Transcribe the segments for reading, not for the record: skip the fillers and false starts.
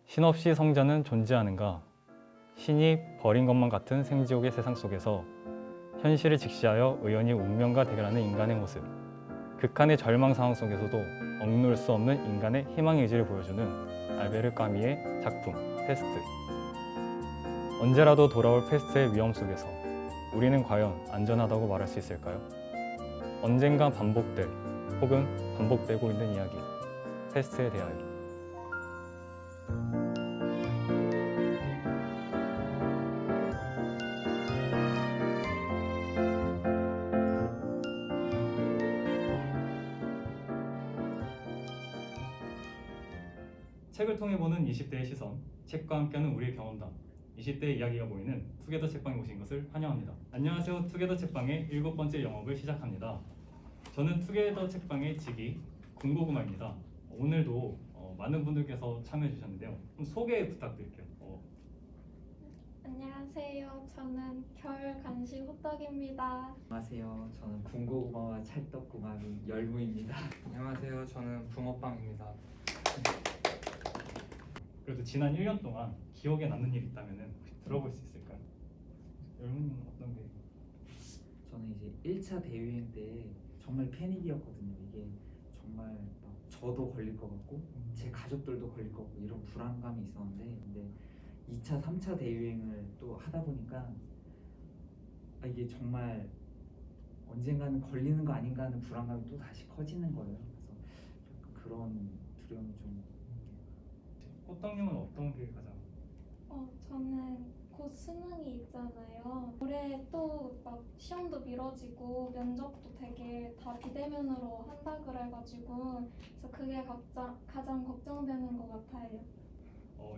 신없이 성자는 존재하는가? 신이 버린 것만 같은 생지옥의 세상 속에서 현실을 직시하여 의연히 운명과 대결하는 인간의 모습. 극한의 절망 상황 속에서도 억누를 수 없는 인간의 희망의 의지를 보여주는 알베르 까미의 작품 페스트. 언제라도 돌아올 페스트의 위험 속에서 우리는 과연 안전하다고 말할 수 있을까요? 언젠가 반복될 혹은 반복되고 있는 이야기, 페스트에 대하여. 책을 통해 보는 20대의 시선, 책과 함께하는 우리의 경험담, 20대의 이야기가 보이는 투게더 책방에 오신 것을 환영합니다. 안녕하세요. 투게더 책방의 7번째 영업을 시작합니다. 저는 투게더 책방의 직위 군고구마입니다. 오늘도 많은 분들께서 참여해 주셨는데요. 좀 소개 부탁드릴게요. 안녕하세요. 저는 겨울 간식 호떡입니다. 안녕하세요. 저는 군고구마와 찰떡궁합인 열무입니다. 안녕하세요. 저는 붕어빵입니다. 그래도 지난 1년 동안 기억에 남는 일 있다면 혹시 들어볼 수 있을까요? 여러분은 어떤 게? 저는 이제 1차 대유행 때 정말 패닉이었거든요. 이게 정말 막 저도 걸릴 것 같고 제 가족들도 걸릴 것 같고 이런 불안감이 있었는데, 근데 2차, 3차 대유행을 또 하다 보니까 이게 정말 언젠가는 걸리는 거 아닌가 하는 불안감이 또 다시 커지는 거예요. 그래서 그런 두려움이 좀. 호떡님은 어떤 게 가장? 저는 곧 수능이 있잖아요. 올해 또 막 시험도 미뤄지고 면접도 되게 다 비대면으로 한다 그래가지고 그래서 그게 가장 걱정되는 것 같아요.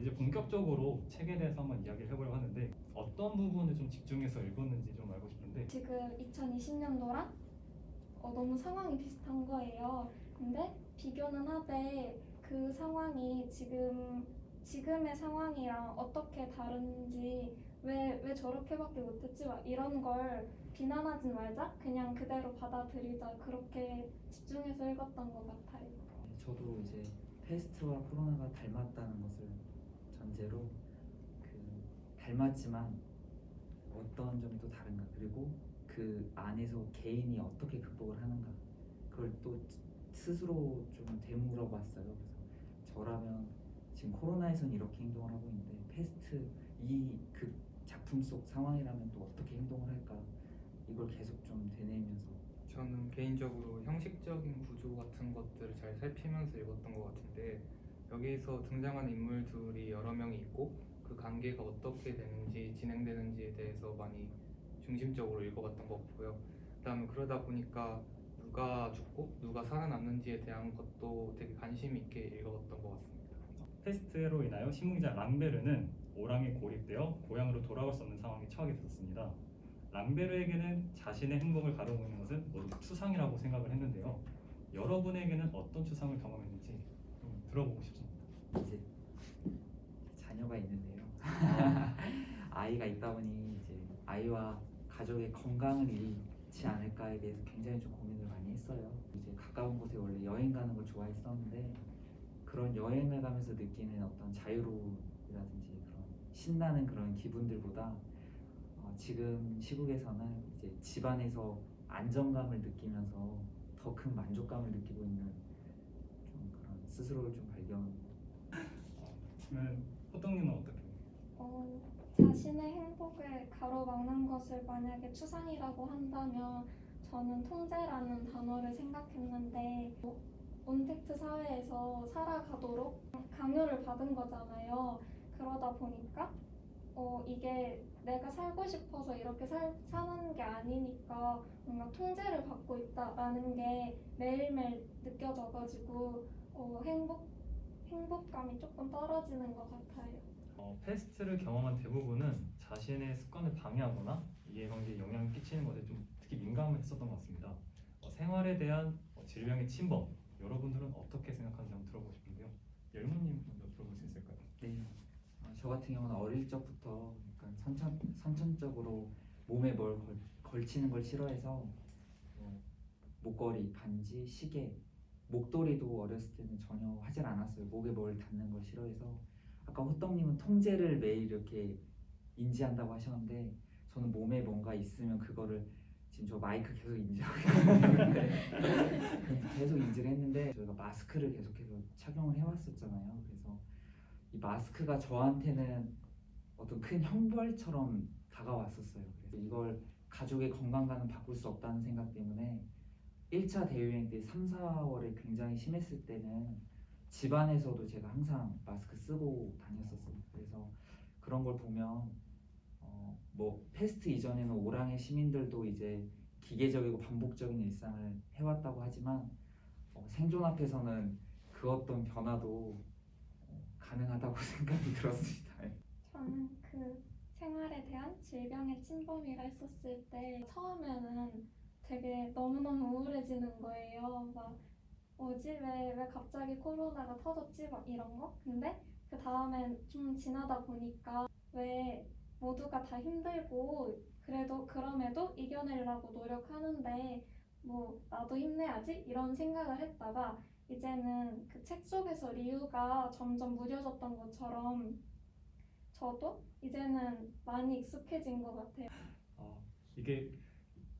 이제 본격적으로 책에 대해서 한번 이야기를 해보려고 하는데 어떤 부분을 좀 집중해서 읽었는지 좀 알고 싶은데. 지금 2020년도랑 너무 상황이 비슷한 거예요. 근데 비교는 하되 그 상황이 지금의 상황이랑 어떻게 다른지 왜 저렇게밖에 못했지 막 이런 걸 비난하진 말자, 그냥 그대로 받아들이자, 그렇게 집중해서 읽었던 것 같아요. 저도 이제 페스트와 코로나가 닮았다는 것을 전제로 닮았지만 어떤 점이 또 다른가, 그리고 그 안에서 개인이 어떻게 극복을 하는가, 그걸 또 스스로 좀 되물어봤어요. 그래서 저라면 지금 코로나에선 이렇게 행동을 하고 있는데 페스트 그 작품 속 상황이라면 또 어떻게 행동을 할까, 이걸 계속 좀 되뇌면서. 저는 개인적으로 형식적인 구조 같은 것들을 잘 살피면서 읽었던 것 같은데, 여기서 등장하는 인물들이 여러 명이 있고 그 관계가 어떻게 되는지 진행되는지에 대해서 많이 중심적으로 읽어봤던 것 같고요. 그다음에 그러다 보니까 누가 죽고 누가 살아남는지에 대한 것도 되게 관심 있게 읽어봤던 것 같습니다. 페스트로 인하여 신문기자 랑베르는 오랑에 고립되어 고향으로 돌아갈 수 없는 상황에 처하게 되었습니다. 랑베르에게는 자신의 행복을 가로막는 것은 모두 추상이라고 생각을 했는데요. 여러분에게는 어떤 추상을 경험했는지 좀 들어보고 싶습니다. 이제 자녀가 있는데요. 아이가 있다 보니 이제 아이와 가족의 건강을 잃지 않을까에 대해서 굉장히 좀 고민을 많이 했어요. 이제 가까운 곳에 원래 여행 가는 걸 좋아했었는데, 그런 여행을 가면서 느끼는 어떤 자유로움이라든지 그런 신나는 그런 기분들보다 지금 시국에서는 이제 집안에서 안정감을 느끼면서 더 큰 만족감을 느끼고 있는 좀 그런 스스로를 좀 발견. 그러면 호떡님은 어떻게? 자신의 행복을 가로막는 것을 만약에 추상이라고 한다면 저는 통제라는 단어를 생각했는데, 온택트 사회에서 살아가도록 강요를 받은 거잖아요. 그러다 보니까 이게 내가 살고 싶어서 이렇게 사는 게 아니니까 뭔가 통제를 받고 있다라는 게 매일매일 느껴져가지고 행복감이 조금 떨어지는 것 같아요. 페스트를 경험한 대부분은 자신의 습관을 방해하거나 이해관계에 영향을 끼치는 것에 좀 특히 민감했었던 것 같습니다. 생활에 대한 질병의 침범, 여러분들은 어떻게 생각하는지 한번 들어보고 싶은데요. 열무님 먼저 들어볼 수 있을까요? 네. 저 같은 경우는 어릴 적부터 약간 선천적으로 몸에 뭘 걸치는 걸 싫어해서 목걸이, 반지, 시계, 목도리도 어렸을 때는 전혀 하질 않았어요. 목에 뭘 닿는 걸 싫어해서 아까 호떡님은 통제를 매일 이렇게 인지한다고 하셨는데 저는 몸에 뭔가 있으면 그거를 지금 저 마이크 계속 인지하고 있는데 계속 인지를 했는데 저희가 마스크를 계속해서 착용을 해왔었잖아요. 그래서 이 마스크가 저한테는 어떤 큰 형벌처럼 다가왔었어요. 그래서 이걸 가족의 건강과는 바꿀 수 없다는 생각 때문에 1차 대유행 때 3, 4월에 굉장히 심했을 때는 집안에서도 제가 항상 마스크 쓰고 다녔었어요. 그래서 그런 걸 보면 뭐 패스트 이전에는 오랑의 시민들도 이제 기계적이고 반복적인 일상을 해왔다고 하지만 생존 앞에서는 그 어떤 변화도 가능하다고 생각이 들었습니다. 저는 그 생활에 대한 질병의 침범이라 했었을 때 처음에는 되게 너무너무 우울해지는 거예요. 막 뭐지? 왜 갑자기 코로나가 터졌지? 막 이런 거? 근데 그 다음엔 좀 지나다 보니까 왜 모두가 다 힘들고 그래도 그럼에도 이겨내려고 노력하는데 뭐 나도 힘내야지 이런 생각을 했다가 이제는 그 책 속에서 리우가 점점 무뎌졌던 것처럼 저도 이제는 많이 익숙해진 것 같아요. 이게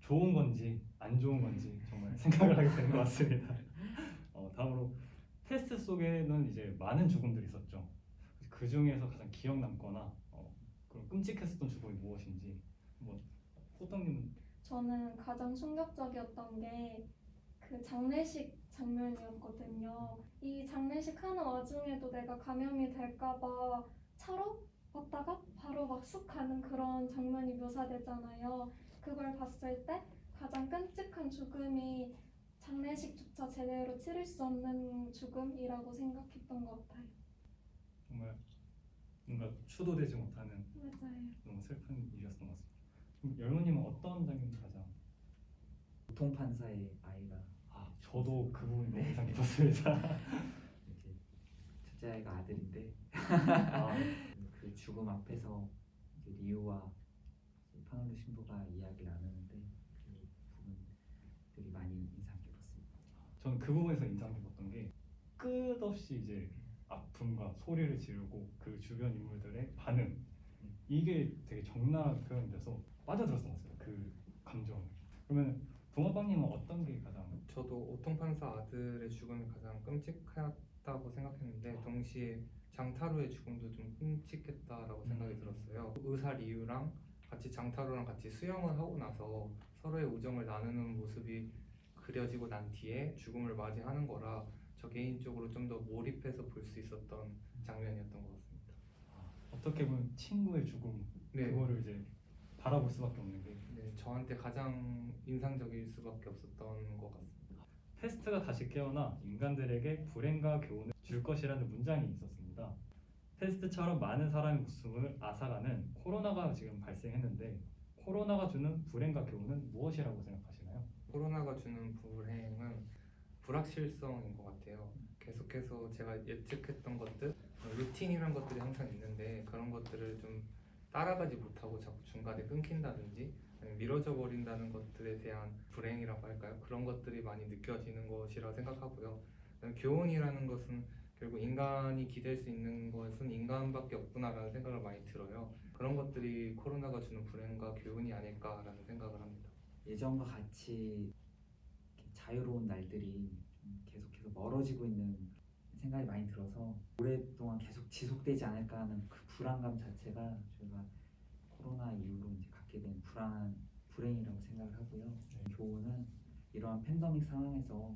좋은 건지 안 좋은 건지 정말 생각을 하게 되는 것 같습니다. 다음으로 테스트 속에는 이제 많은 죽음들이 있었죠. 그 중에서 가장 기억 남거나 그런 끔찍했었던 죽음이 무엇인지 한번 호떡님은. 저는 가장 충격적이었던 게 그 장례식 장면이었거든요. 이 장례식 하는 와중에도 내가 감염이 될까봐 차로 왔다가 바로 막 쑥 가는 그런 장면이 묘사되잖아요. 그걸 봤을 때 가장 끔찍한 죽음이 장례식조차 제대로 치를 수 없는 죽음이라고 생각했던 것 같아요. 정말 뭔가 추도되지 못하는 맞아요. 너무 슬픈 일이었던 것 같습니다. 그럼 열무님은 어떤 장면이 가장? 고통판사의 아이가 저도 그 부분이 너무 인상 깊었습니다. 이제 첫째 아이가 아들인데 아, 그 죽음 앞에서 이제 리우와 파놀루 신부가 이야기를 나누는데 그 부분들이 많이 인상 깊었습니다. 저는 그 부분에서 인상 깊었던 게 끝없이 이제 아픔과 소리를 지르고 그 주변 인물들의 반응, 이게 되게 적나라하게 표현돼서 빠져들었던 것 같아요. 그 감정을. 그러면 붕어빵님은 어떤 게 가장? 저도 오통판사 아들의 죽음이 가장 끔찍했다고 생각했는데 동시에 장타루의 죽음도 좀 끔찍했다라고 생각이 들었어요. 의사 리우랑 같이 장타루랑 같이 수영을 하고 나서 서로의 우정을 나누는 모습이 그려지고 난 뒤에 죽음을 맞이하는 거라 저 개인적으로 좀 더 몰입해서 볼 수 있었던 장면이었던 것 같습니다. 어떻게 보면 친구의 죽음, 네. 그거를 이제 바라볼 수밖에 없는 게 네, 저한테 가장 인상적일 수밖에 없었던 것 같습니다. 패스트가 다시 깨어나 인간들에게 불행과 교훈을 줄 것이라는 문장이 있었습니다. 패스트처럼 많은 사람의 목숨을 앗아가는 코로나가 지금 발생했는데 코로나가 주는 불행과 교훈은 무엇이라고 생각하시나요? 코로나가 주는 불행은 불확실성인 것 같아요. 계속해서 제가 예측했던 것들, 루틴이란 것들이 항상 있는데 그런 것들을 좀 따라가지 못하고 자꾸 중간에 끊긴다든지 아니면 미뤄져 버린다는 것들에 대한 불행이라고 할까요? 그런 것들이 많이 느껴지는 것이라 생각하고요. 교훈이라는 것은 결국 인간이 기댈 수 있는 것은 인간밖에 없구나라는 생각을 많이 들어요. 그런 것들이 코로나가 주는 불행과 교훈이 아닐까라는 생각을 합니다. 예전과 같이 이렇게 자유로운 날들이 좀 계속해서 멀어지고 있는 생각이 많이 들어서 오랫동안 계속 지속되지 않을까 하는 그 불안감 자체가 저희가 코로나 이후로 이제 갖게 된 불행이라고 생각을 하고요. 교훈은 이러한 팬데믹 상황에서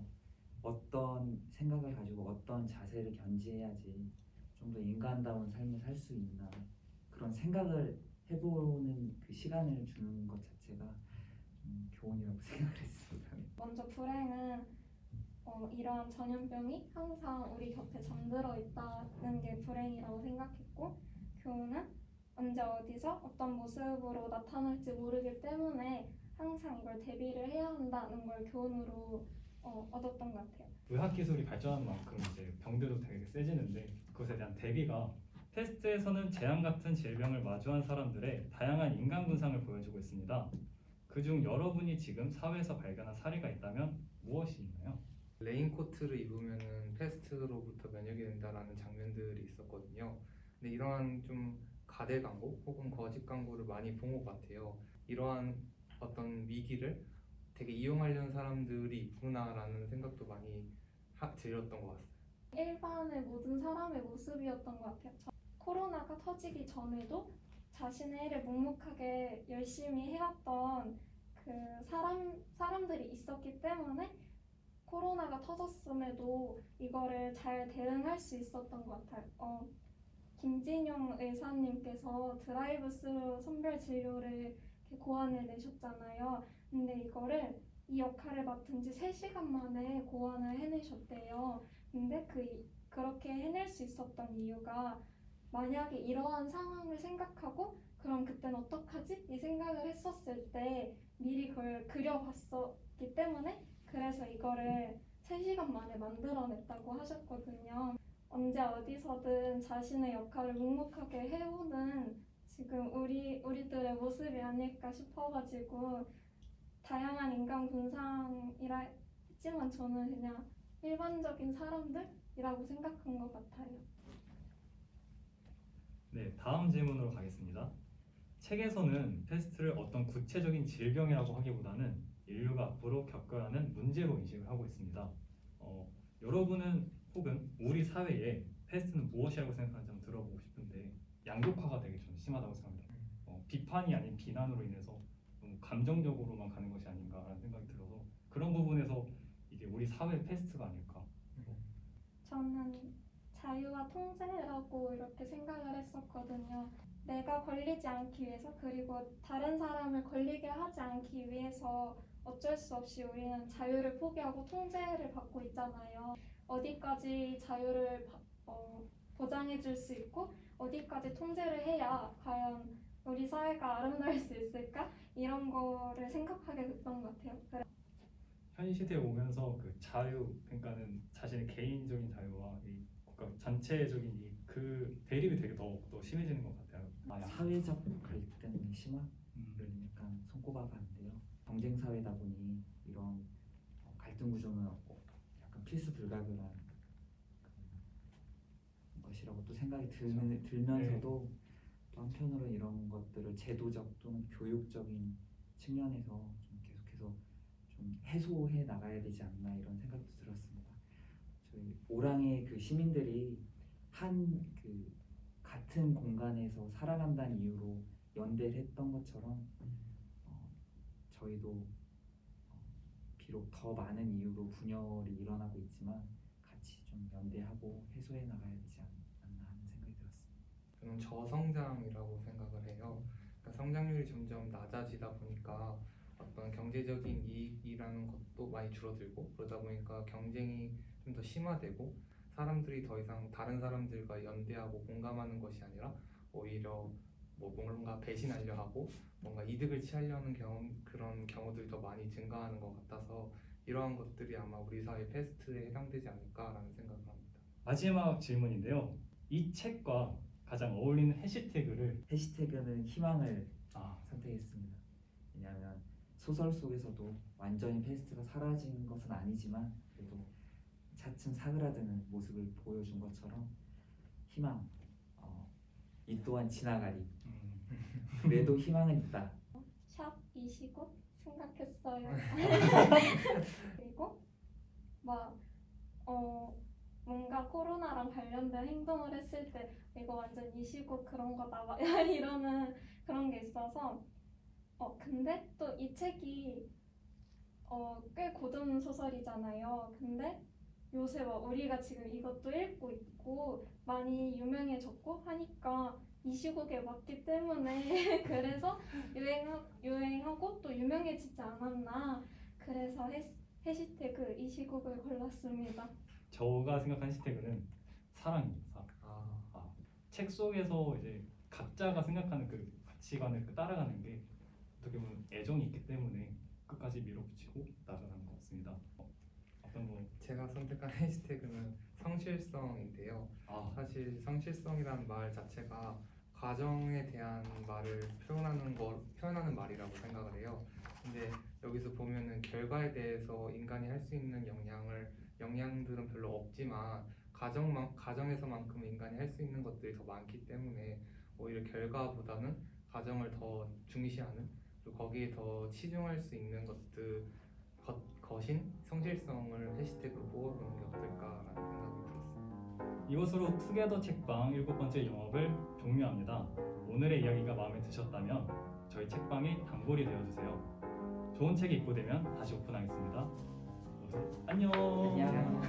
어떤 생각을 가지고 어떤 자세를 견지해야지 좀 더 인간다운 삶을 살 수 있나 그런 생각을 해보는 그 시간을 주는 것 자체가 좀 교훈이라고 생각을 했습니다. 먼저 불행은 이러한 전염병이 항상 우리 곁에 잠들어 있다는 게 불행이라고 생각했고 교훈은 언제 어디서 어떤 모습으로 나타날지 모르기 때문에 항상 이걸 대비를 해야 한다는 걸 교훈으로 얻었던 것 같아요. 의학 기술이 발전하는 만큼 이제 병들도 되게 세지는데 그것에 대한 대비가 패스트에서는 재앙 같은 질병을 마주한 사람들의 다양한 인간 군상을 보여주고 있습니다. 그중 여러분이 지금 사회에서 발견한 사례가 있다면 무엇이 있나요? 레인코트를 입으면은 패스트로부터 면역이 된다라는 장면들이 있었거든요. 근데 이러한 좀 가대 광고 혹은 거짓 광고를 많이 본 것 같아요. 이러한 어떤 위기를 되게 이용하려는 사람들이 있구나라는 생각도 많이 들었던 것 같아요. 일반의 모든 사람의 모습이었던 것 같아요. 코로나가 터지기 전에도 자신의 일을 묵묵하게 열심히 해왔던 그 사람들이 있었기 때문에 코로나가 터졌음에도 이거를 잘 대응할 수 있었던 것 같아요. 김진용 의사님께서 드라이브스루 선별 진료를 이렇게 고안을 내셨잖아요. 근데 이거를 이 역할을 맡은 지 3시간 만에 고안을 해내셨대요. 근데 그렇게 해낼 수 있었던 이유가 만약에 이러한 상황을 생각하고 그럼 그때는 어떡하지? 이 생각을 했었을 때 미리 그걸 그려봤었기 때문에 그래서 이거를 3시간 만에 만들어냈다고 하셨거든요. 언제 어디서든 자신의 역할을 묵묵하게 해오는 지금 우리들의 모습이 아닐까 싶어가지고 다양한 인간 군상이라 했지만 저는 그냥 일반적인 사람들이라고 생각한 것 같아요. 네, 다음 질문으로 가겠습니다. 책에서는 패스트를 어떤 구체적인 질병이라고 하기보다는 인류가 앞으로 겪어야 하는 문제로 인식을 하고 있습니다. 여러분은 혹은 우리 사회에 패스트는 무엇이라고 생각하는지 한번 들어보고 싶은데 양극화가 되게 저는 심하다고 생각합니다. 비판이 아닌 비난으로 인해서 너무 감정적으로만 가는 것이 아닌가라는 생각이 들어서 그런 부분에서 이게 우리 사회 패스트가 아닐까. 저는 자유와 통제라고 이렇게 생각을 했었거든요. 내가 걸리지 않기 위해서 그리고 다른 사람을 걸리게 하지 않기 위해서 어쩔 수 없이 우리는 자유를 포기하고 통제를 받고 있잖아요. 어디까지 자유를 보장해 줄 수 있고 어디까지 통제를 해야 과연 우리 사회가 아름다울 수 있을까? 이런 거를 생각하게 됐던 것 같아요. 현 시대에 오면서 그 자유, 그러니까는 자신의 개인적인 자유와 이 국가 전체적인 그 대립이 되게 더 심해지는 것 같아요. 사회적 갈등이 심한 음, 약간 손꼽아 봤는데요. 경쟁 사회다 보니 이런 갈등 구조는 약간 필수 불가결한 것이라고 또 생각이 들면서도 또 한편으로 이런 것들을 제도적 또는 교육적인 측면에서 좀 계속해서 좀 해소해 나가야 되지 않나 이런 생각도 들었습니다. 저희 오랑의 그 시민들이 그 같은 공간에서 살아간다는 이유로 연대를 했던 것처럼 저희도 비록 더 많은 이유로 분열이 일어나고 있지만 같이 좀 연대하고 해소해 나가야 되지 않나 하는 생각이 들었습니다. 저는 저성장이라고 생각을 해요. 그러니까 성장률이 점점 낮아지다 보니까 어떤 경제적인 이익이라는 것도 많이 줄어들고 그러다 보니까 경쟁이 좀 더 심화되고 사람들이 더 이상 다른 사람들과 연대하고 공감하는 것이 아니라 오히려 뭐 뭔가 배신하려 하고 뭔가 이득을 취하려는 그런 경우들이 더 많이 증가하는 것 같아서 이러한 것들이 아마 우리 사회 패스트에 해당되지 않을까라는 생각을 합니다. 마지막 질문인데요. 이 책과 가장 어울리는 해시태그를 해시태그는 희망을 아, 선택했습니다. 왜냐하면 소설 속에서도 완전히 패스트가 사라진 것은 아니지만 그래도 차츰 사그라드는 모습을 보여준 것처럼 희망, 이 또한 지나가리. 그래도 희망은 있다. 샵 이시고 생각했어요. 그리고 뭔가 코로나랑 관련된 행동을 했을 때 이거 완전 이시고 그런 거다 막 이러는 그런 게 있어서 근데 또 이 책이 꽤 고전 소설이잖아요. 근데 요새 우리가 지금 이것도 읽고 있고 많이 유명해졌고 하니까 이 시국에 맞기 때문에 그래서 유행하고 또 유명해지지 않았나. 그래서 해시태그 이 시국을 골랐습니다. 저가 생각한 해시태그는 사랑입니다. 사랑. 책 속에서 이제 각자가 생각하는 그 가치관을 따라가는 게 어떻게 보면 애정이 있기 때문에 끝까지 밀어붙이고 나아가는 것 같습니다. 어떤 거? 제가 선택한 해시태그는 성실성인데요. 사실 성실성이라는 말 자체가 가정에 대한 말을 표현하는 말이라고 생각을 해요. 근데 여기서 보면은 결과에 대해서 인간이 할 수 있는 영향들은 별로 없지만 가정에서만큼 인간이 할 수 있는 것들이 더 많기 때문에 오히려 결과보다는 가정을 더 중시하는, 그리고 거기에 더 치중할 수 있는 것인 성실성을 해시태그로 뽑아보는 게 어떨까라는 생각이 들었습니다. 이것으로 투게더 책방 7번째 영업을 종료합니다. 오늘의 이야기가 마음에 드셨다면 저희 책방의 단골이 되어주세요. 좋은 책이 입고되면 다시 오픈하겠습니다. 모두 안녕. 안녕.